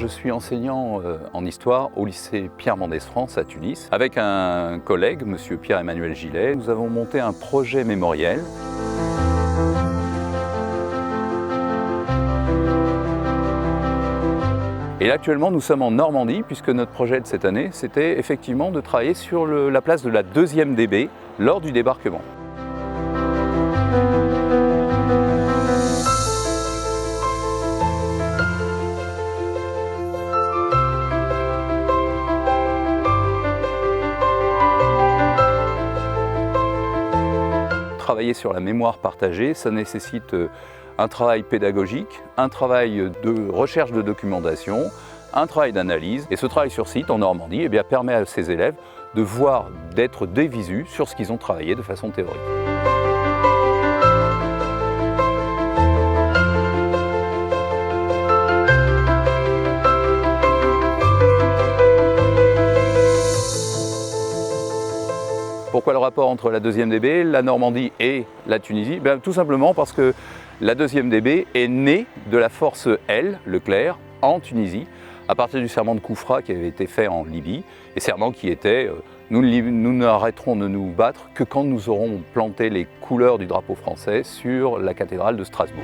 suis enseignant en histoire au lycée Pierre Mendès France à Tunis. Avec un collègue, monsieur Pierre-Emmanuel Gillet, nous avons monté un projet mémoriel. Et là, actuellement, nous sommes en Normandie, puisque notre projet de cette année, c'était effectivement de travailler sur la place de la 2e DB lors du débarquement. Travailler sur la mémoire partagée, ça nécessite un travail pédagogique, un travail de recherche de documentation, un travail d'analyse. Et ce travail sur site en Normandie permet à ces élèves de voir, d'être dévisus sur ce qu'ils ont travaillé de façon théorique. Pourquoi le rapport entre la 2e DB, la Normandie et la Tunisie? Tout simplement parce que la 2e DB est née de la force L, Leclerc, en Tunisie, à partir du serment de Koufra qui avait été fait en Libye, et serment qui était nous n'arrêterons de nous battre que quand nous aurons planté les couleurs du drapeau français sur la cathédrale de Strasbourg.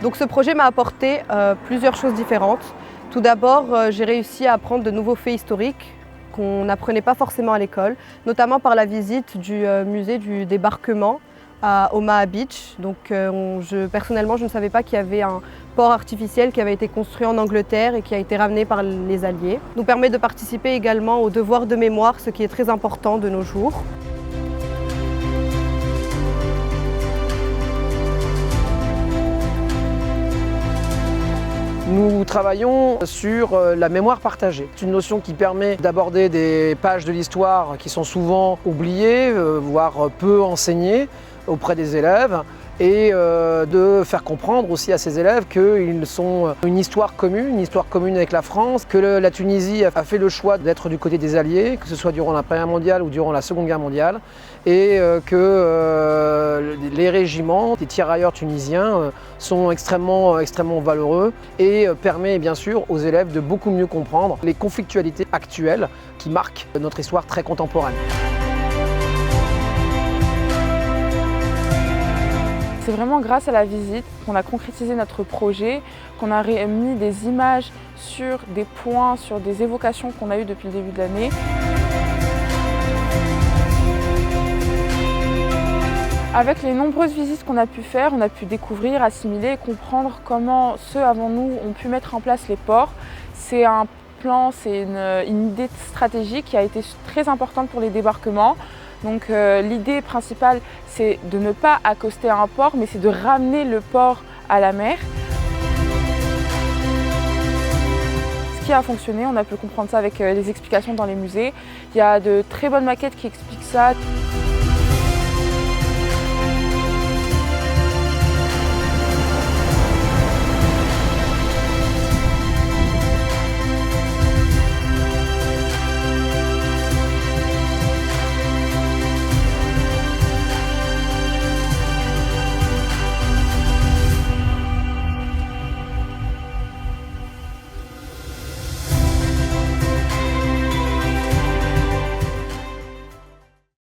Donc ce projet m'a apporté plusieurs choses différentes. Tout d'abord, j'ai réussi à apprendre de nouveaux faits historiques qu'on n'apprenait pas forcément à l'école, notamment par la visite du musée du débarquement à Omaha Beach. Donc personnellement, je ne savais pas qu'il y avait un port artificiel qui avait été construit en Angleterre et qui a été ramené par les Alliés. Ça nous permet de participer également au devoir de mémoire, ce qui est très important de nos jours. Nous travaillons sur la mémoire partagée. C'est une notion qui permet d'aborder des pages de l'histoire qui sont souvent oubliées, voire peu enseignées auprès des élèves, et de faire comprendre aussi à ces élèves qu'ils sont une histoire commune avec la France, que la Tunisie a fait le choix d'être du côté des Alliés, que ce soit durant la Première mondiale ou durant la Seconde Guerre mondiale, et que les régiments des tirailleurs tunisiens sont extrêmement valeureux et permet bien sûr aux élèves de beaucoup mieux comprendre les conflictualités actuelles qui marquent notre histoire très contemporaine. C'est vraiment grâce à la visite qu'on a concrétisé notre projet, qu'on a mis des images sur des points, sur des évocations qu'on a eues depuis le début de l'année. Avec les nombreuses visites qu'on a pu faire, on a pu découvrir, assimiler et comprendre comment ceux avant nous ont pu mettre en place les ports. C'est un plan, c'est une idée stratégique qui a été très importante pour les débarquements. Donc l'idée principale, c'est de ne pas accoster à un port, mais c'est de ramener le port à la mer. Ce qui a fonctionné, on a pu comprendre ça avec les explications dans les musées. Il y a de très bonnes maquettes qui expliquent ça.